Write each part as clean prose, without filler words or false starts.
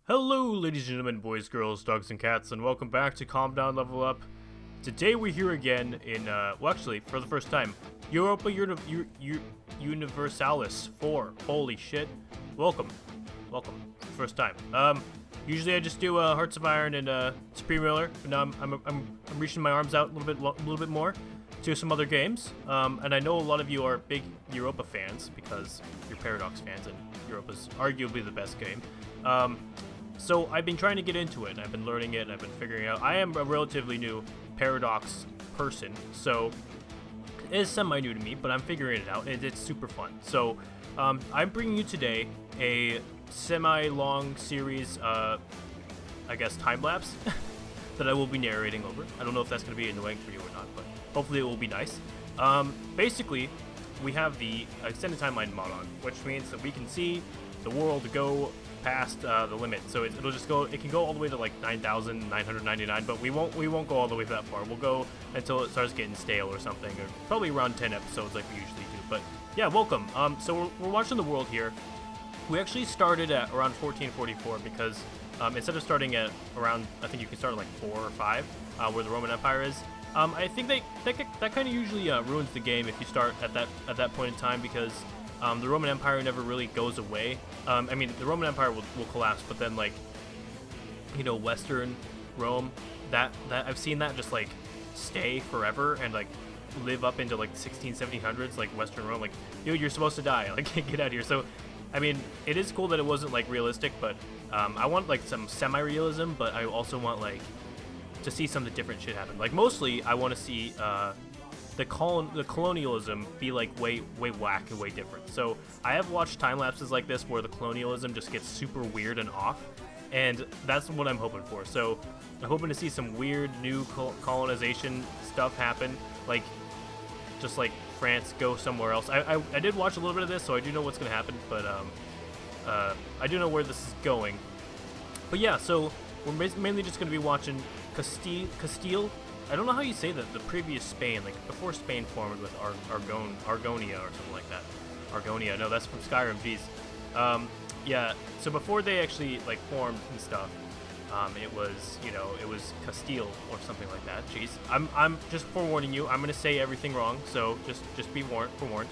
Hello, ladies and gentlemen, boys, girls, dogs, and cats, and welcome back to Calm Down, Level Up. Today we're here again in, well, actually, for the first time, Europa Universalis 4. Holy shit. Welcome. First time. Usually I just do Hearts of Iron and Supreme Miller, but now I'm reaching my arms out a little bit more to some other games. And I know a lot of you are big Europa fans because you're Paradox fans, and Europa's arguably the best game. So I've been trying to get into it, and I've been learning it, and I've been figuring out. I am a relatively new Paradox person, so it is semi-new to me, but I'm figuring it out, and it's super fun. So I'm bringing you today a semi-long series, I guess, time-lapse that I will be narrating over. I don't know if that's going to be annoying for you or not, but hopefully it will be nice. Basically, we have the extended timeline mod on, which means that we can see the world go past the limit, so it'll just go. It can go all the way to like 9,999, but we won't go all the way that far. We'll go until it starts getting stale or something, or probably around 10 episodes like we usually do. But yeah, welcome. So we're watching the world here. We actually started at around 1444 because instead of starting at around, I think you can start at like 4 or 5, where the Roman Empire is. I think that kind of usually ruins the game if you start at that point in time, because the Roman Empire never really goes away. I mean, the Roman Empire will collapse, but then, like, you know, Western Rome, that I've seen that just like stay forever and like live up into like 1700s, like Western Rome. Like, dude, you're supposed to die. Like, get out of here. So, I mean, it is cool that it wasn't like realistic, but I want like some semi-realism, but I also want like to see some of the different shit happen. Like, mostly I want to see the colonialism be like way whack and way different. So I have watched time lapses like this where the colonialism just gets super weird and off, and that's what I'm hoping for. So I'm hoping to see some weird new colonization stuff happen, like just like France go somewhere else. I did watch a little bit of this, so I do know what's gonna happen, but I do know where this is going. But yeah, so we're mainly just gonna be watching Castile. I don't know how you say that, the previous Spain, like before Spain formed with Argonia or something like that. Argonia, no, that's from Skyrim, geez. Yeah, so before they actually like formed and stuff, it was Castile or something like that. Jeez, I'm just forewarning you, I'm gonna say everything wrong, so just be forewarned.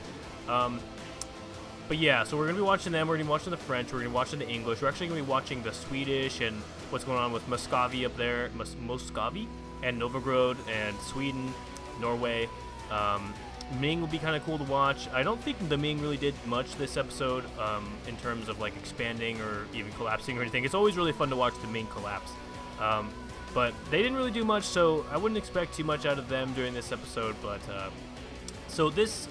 But yeah, so we're gonna be watching them. We're gonna be watching the French. We're gonna be watching the English. We're actually gonna be watching the Swedish and what's going on with Muscovy up there, Muscovy, and Novgorod and Sweden, Norway. Ming will be kind of cool to watch. I don't think the Ming really did much this episode in terms of like expanding or even collapsing or anything. It's always really fun to watch the Ming collapse, but they didn't really do much, so I wouldn't expect too much out of them during this episode. But so this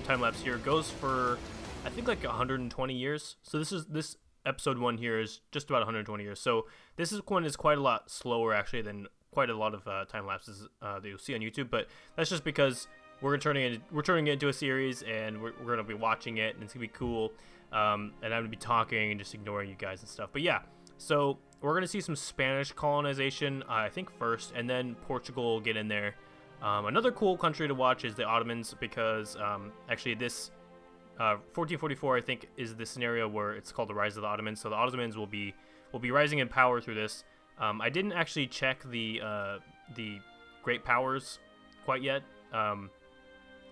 time lapse here goes for, I think, like 120 years. So this episode 1 here is just about 120 years. So this one is quite a lot slower actually than quite a lot of time lapses that you'll see on YouTube. But that's just because we're turning it into a series, and we're gonna be watching it, and it's gonna be cool. And I'm gonna be talking and just ignoring you guys and stuff. But yeah, so we're gonna see some Spanish colonization, I think, first, and then Portugal will get in there. Another cool country to watch is the Ottomans, because actually this 1444, I think, is the scenario where it's called the Rise of the Ottomans. So the Ottomans will be rising in power through this. I didn't actually check the Great Powers quite yet.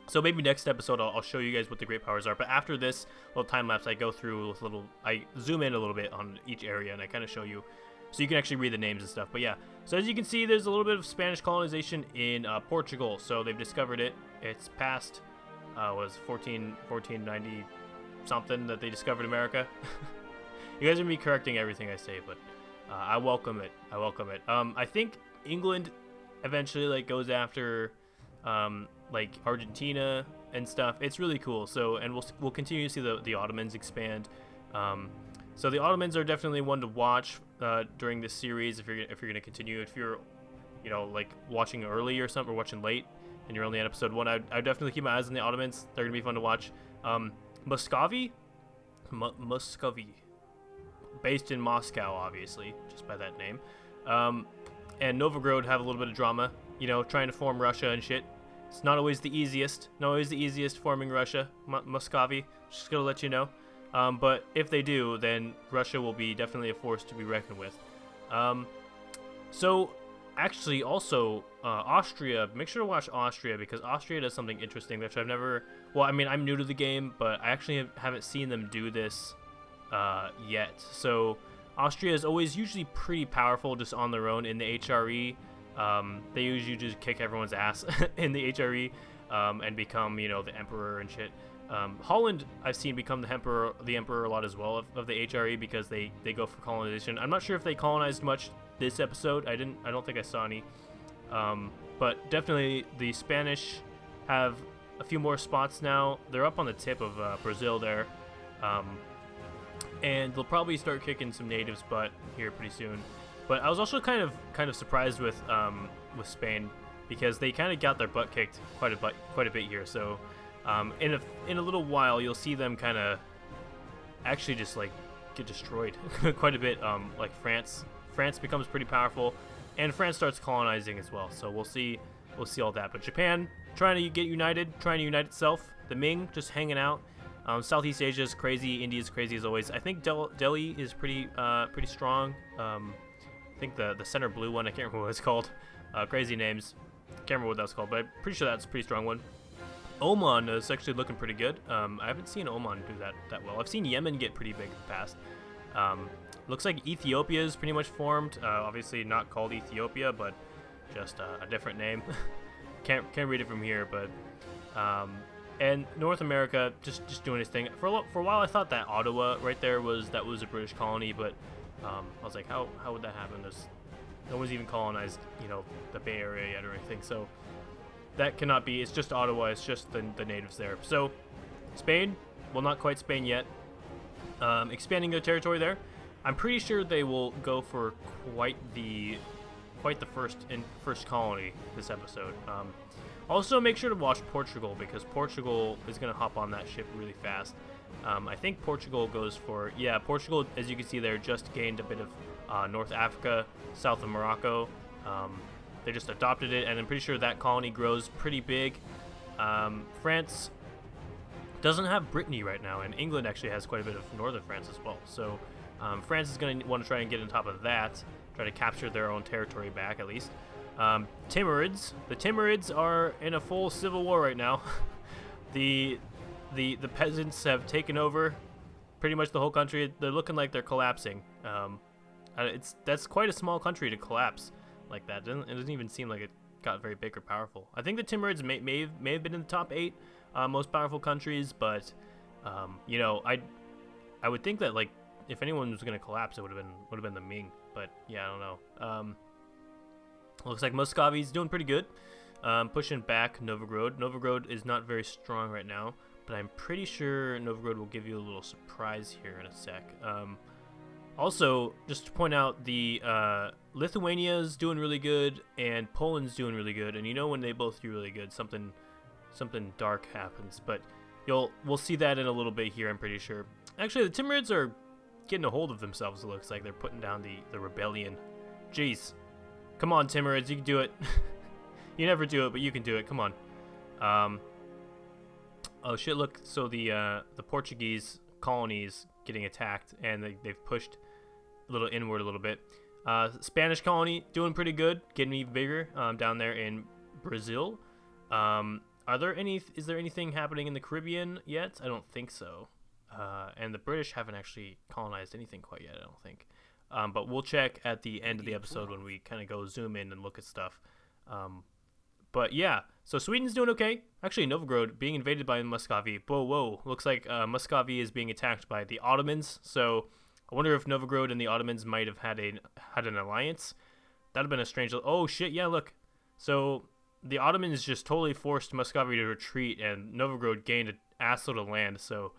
So maybe next episode I'll show you guys what the Great Powers are. But after this little time lapse, I go through with I zoom in a little bit on each area, and I kind of show you, so you can actually read the names and stuff. But yeah, so as you can see, there's a little bit of Spanish colonization in Portugal. So they've discovered it. It's past was 1490 something that they discovered America. You guys are gonna be correcting everything I say, but I welcome it. I think England eventually like goes after like Argentina and stuff. It's really cool. So, and we'll continue to see the Ottomans expand. So the Ottomans are definitely one to watch during this series if you're gonna continue. If you're like watching early or something, or watching late and you're only on episode 1, I'd definitely keep my eyes on the Ottomans. They're gonna be fun to watch. Muscovy, based in Moscow, obviously, just by that name. And Novgorod have a little bit of drama, trying to form Russia and shit. It's not always the easiest forming Russia, Muscovy, just gonna let you know. But if they do, then Russia will be definitely a force to be reckoned with. So actually, also Austria. Make sure to watch Austria because Austria does something interesting that I've never. Well, I mean, I'm new to the game, but I actually haven't seen them do this yet. So Austria is always usually pretty powerful just on their own in the HRE. They usually just kick everyone's ass in the HRE and become, you know, the emperor and shit. Holland, I've seen become the emperor a lot as well of the HRE because they go for colonization. I'm not sure if they colonized much this episode. I don't think I saw any. But definitely the Spanish have a few more spots now. They're up on the tip of Brazil there. And they'll probably start kicking some natives' butt here pretty soon. But I was also kind of surprised with Spain because they kind of got their butt kicked quite a bit here. So in a little while you'll see them kind of actually just like get destroyed quite a bit. Like France becomes pretty powerful, and France starts colonizing as well. So we'll see all that. But Japan trying to get united, trying to unite itself. The Ming just hanging out. Southeast Asia is crazy. India is crazy as always. I think Delhi is pretty strong. I think the center blue one, I can't remember what it's called. Crazy names. Can't remember what that's called, but I'm pretty sure that's a pretty strong one. Oman is actually looking pretty good. I haven't seen Oman do that well. I've seen Yemen get pretty big in the past. Looks like Ethiopia is pretty much formed. Obviously not called Ethiopia, but just a different name. Can't read it from here, but and North America just doing its thing. For a while, I thought that Ottawa right there was a British colony, but I was like, how would that happen? No one's even colonized, you know, the Bay Area yet or anything. So that cannot be. It's just Ottawa. It's just the natives there. So Spain, well, not quite Spain yet. Expanding their territory there. I'm pretty sure they will go for quite the first colony this episode. Also, make sure to watch Portugal because Portugal is going to hop on that ship really fast. I think Portugal goes for, Portugal, as you can see there, just gained a bit of North Africa, south of Morocco. They just adopted it, and I'm pretty sure that colony grows pretty big. France doesn't have Brittany right now, and England actually has quite a bit of northern France as well. So France is going to want to try and get on top of that, try to capture their own territory back at least. Timurids. The Timurids are in a full civil war right now. The peasants have taken over pretty much the whole country. They're looking like they're collapsing. That's quite a small country to collapse like that. It doesn't even seem like it got very big or powerful. I think the Timurids may have been in the top 8 most powerful countries, but you know, I would think that like if anyone was going to collapse, it would have been the Ming. But yeah, I don't know. Looks like Muscovy's doing pretty good. Pushing back Novgorod. Novgorod is not very strong right now, but I'm pretty sure Novgorod will give you a little surprise here in a sec. Also, just to point out, the Lithuania's doing really good, and Poland's doing really good. And you know when they both do really good, something dark happens. But we'll see that in a little bit here, I'm pretty sure. Actually, the Timurids are getting a hold of themselves, it looks like. They're putting down the rebellion. Jeez. Come on, Timurids, you can do it. You never do it, but you can do it. Come on. Oh shit! Look, so the Portuguese colonies getting attacked, and they've pushed a little inward a little bit. Spanish colony doing pretty good, getting even bigger down there in Brazil. Is there anything happening in the Caribbean yet? I don't think so. And the British haven't actually colonized anything quite yet, I don't think. But we'll check at the end of the episode when we kind of go zoom in and look at stuff. But yeah, so Sweden's doing okay. Actually, Novgorod being invaded by Muscovy. Whoa. Looks like Muscovy is being attacked by the Ottomans. So I wonder if Novgorod and the Ottomans might have had an alliance. That'd have been a strange... Oh, shit, yeah, look. So the Ottomans just totally forced Muscovy to retreat, and Novgorod gained an assload of land. So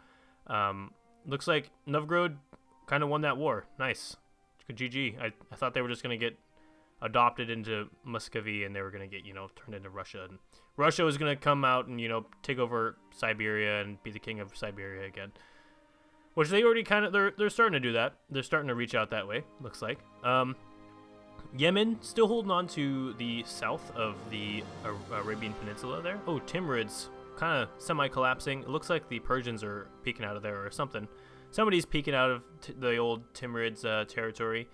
looks like Novgorod kind of won that war. Nice. GG. I thought they were just going to get adopted into Muscovy and they were going to get, turned into Russia. And Russia was going to come out and, take over Siberia and be the king of Siberia again. Which they already they're starting to do that. They're starting to reach out that way, looks like. Yemen still holding on to the south of the Arabian Peninsula there. Oh, Timurids kind of semi-collapsing. It looks like the Persians are peeking out of there or something. somebody's peeking out of the old Timurids territory.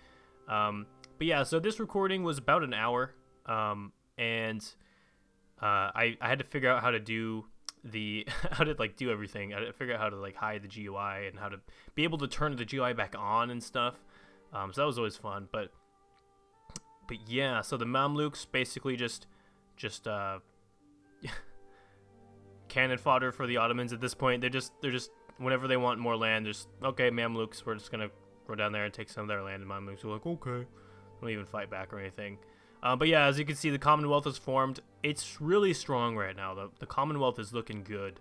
But yeah, so this recording was about an hour, and I had to figure out how to do how to like do everything. I had to figure out how to like hide the GUI and how to be able to turn the GUI back on and stuff. So that was always fun. But yeah, so the Mamluks basically just cannon fodder for the Ottomans at this point. They're just whenever they want more land, just okay, Mamluks, we're just gonna go down there and take some of their land. And Mamluks are like, okay, don't even fight back or anything. But yeah, as you can see, the Commonwealth is formed. It's really strong right now. The Commonwealth is looking good.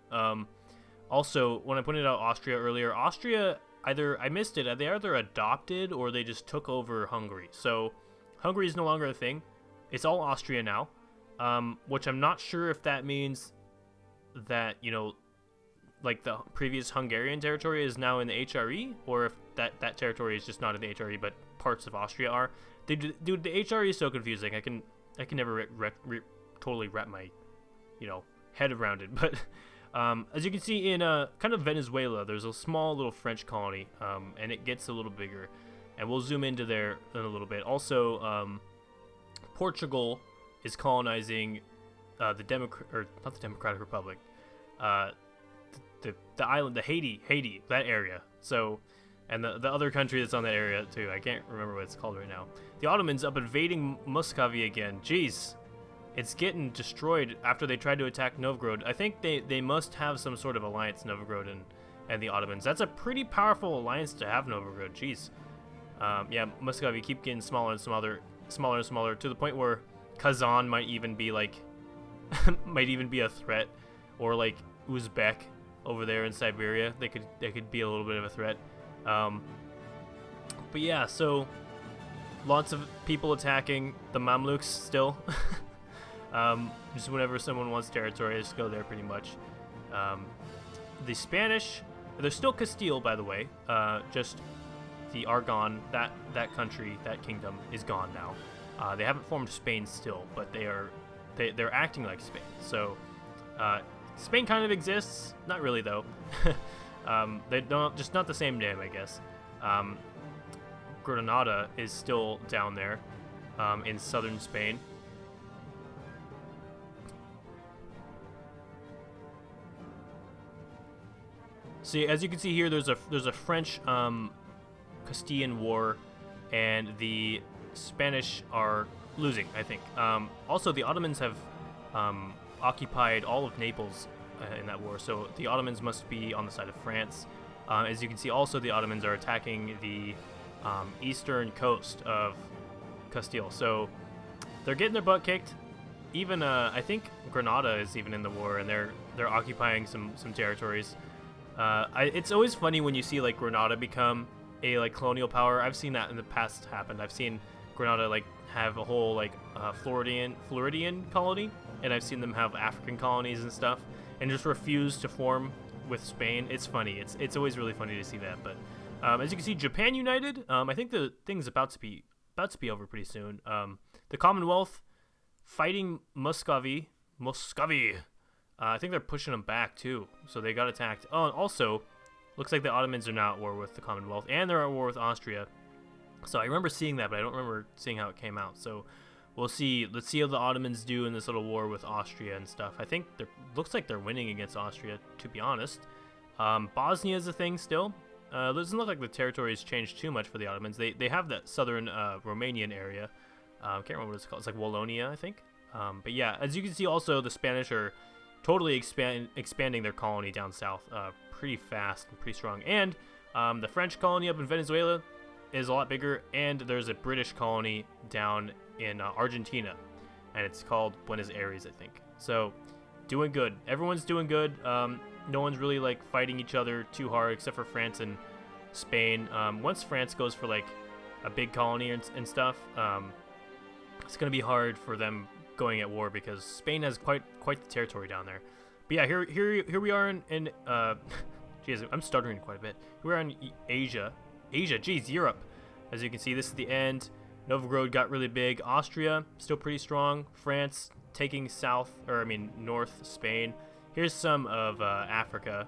Also, when I pointed out Austria earlier, Austria, I missed it. They either adopted or they just took over Hungary. So Hungary is no longer a thing. It's all Austria now, which I'm not sure if that means that, like the previous Hungarian territory is now in the HRE, or if that territory is just not in the HRE, but parts of Austria are. Dude, the HRE is so confusing. I can never totally wrap my, head around it. But as you can see in kind of Venezuela, there's a small little French colony, and it gets a little bigger, and we'll zoom into there in a little bit. Also, Portugal is colonizing not the Democratic Republic, the island, the Haiti, that area. So. And the other country that's on that area, too. I can't remember what it's called right now. The Ottomans up invading Muscovy again. Jeez. It's getting destroyed after they tried to attack Novgorod. I think they must have some sort of alliance, Novgorod and the Ottomans. That's a pretty powerful alliance to have, Novgorod. Jeez. Yeah, Muscovy keep getting smaller and smaller, to the point where Kazan might even be, like, might even be a threat. Or, like, Uzbek over there in Siberia. They could be a little bit of a threat. But yeah, so lots of people attacking the Mamluks still. Just whenever someone wants territory, just go there pretty much. The Spanish, they're still Castile, by the way. Just the Aragon, that country, that kingdom is gone now. They haven't formed Spain still, but they're acting like Spain. So Spain kind of exists, not really though. They don't, just not the same name, I guess. Granada is still down there, in southern Spain. See, as you can see here, there's a French Castilian war, and the Spanish are losing, I think. Also, the Ottomans have occupied all of Naples in that war, so the Ottomans must be on the side of France. As you can see, also the Ottomans are attacking the eastern coast of Castile, so they're getting their butt kicked. Even I think Granada is even in the war, and they're occupying some territories. It's always funny when you see like Granada become a like colonial power. I've seen that in the past happen. I've seen Granada like have a whole like Floridian colony, and I've seen them have African colonies and stuff, and just refuse to form with Spain. It's funny. It's always really funny to see that. But as you can see, Japan united. I think the thing's about to be over pretty soon. The Commonwealth fighting Muscovy. I think they're pushing them back too, so they got attacked. Oh, and also, looks like the Ottomans are now at war with the Commonwealth, and they're at war with Austria. So I remember seeing that, but I don't remember seeing how it came out. So we'll see. Let's see how the Ottomans do in this little war with Austria and stuff. I think looks like they're winning against Austria, to be honest. Bosnia is a thing still. It doesn't look like the territory has changed too much for the Ottomans. They have that southern Romanian area. I can't remember what it's called. It's like Wallonia, I think. But yeah, as you can see, also the Spanish are totally expanding their colony down south pretty fast and pretty strong. And the French colony up in Venezuela is a lot bigger, and there's a British colony down in Argentina, and it's called Buenos Aires, I think. So doing good. Everyone's doing good. No one's really like fighting each other too hard, except for France and Spain. Once France goes for like a big colony and stuff, it's gonna be hard for them going at war, because Spain has quite the territory down there. But yeah, here we are in geez, I'm stuttering quite a bit. We're in Asia, geez, Europe. As you can see, this is the end. Novgorod got really big. Austria still pretty strong. France taking north Spain. Here's some of Africa.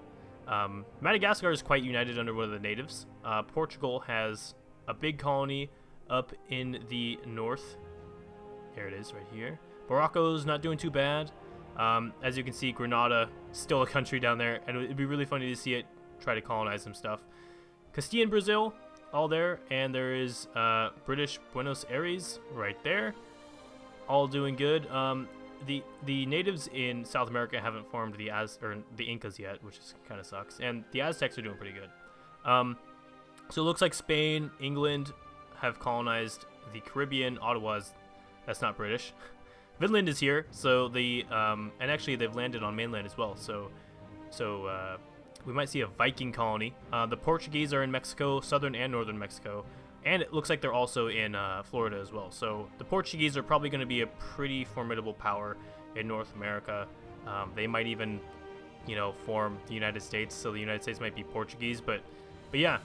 Madagascar is quite united under one of the natives. Portugal has a big colony up in the north. There it is right here. Morocco's not doing too bad. As you can see, Grenada still a country down there, and it'd be really funny to see it try to colonize some stuff. Castilla and Brazil, all there, and there is British Buenos Aires right there, all doing good. The natives in South America haven't formed the Incas yet, which kind of sucks, and the Aztecs are doing pretty good. So it looks like Spain, England have colonized the Caribbean. That's not British. Finland is here, so and actually they've landed on mainland as well. So we might see a Viking colony. The Portuguese are in Mexico, southern and northern Mexico, and it looks like they're also in Florida as well. So the Portuguese are probably going to be a pretty formidable power in North America. They might even, form the United States. So the United States might be Portuguese, but yeah.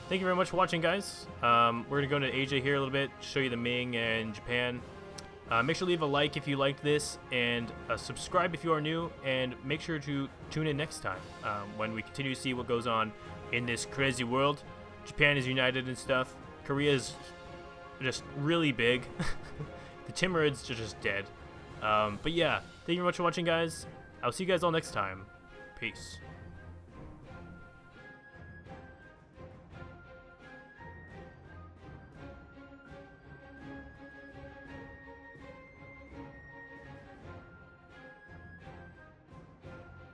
Thank you very much for watching, guys. We're going to go into Asia here a little bit, show you the Ming and Japan. Make sure to leave a like if you liked this, and subscribe if you are new, and make sure to tune in next time when we continue to see what goes on in this crazy world. Japan is united and stuff. Korea is just really big. The Timurids are just dead. But yeah, thank you very much for watching, guys. I'll see you guys all next time. Peace.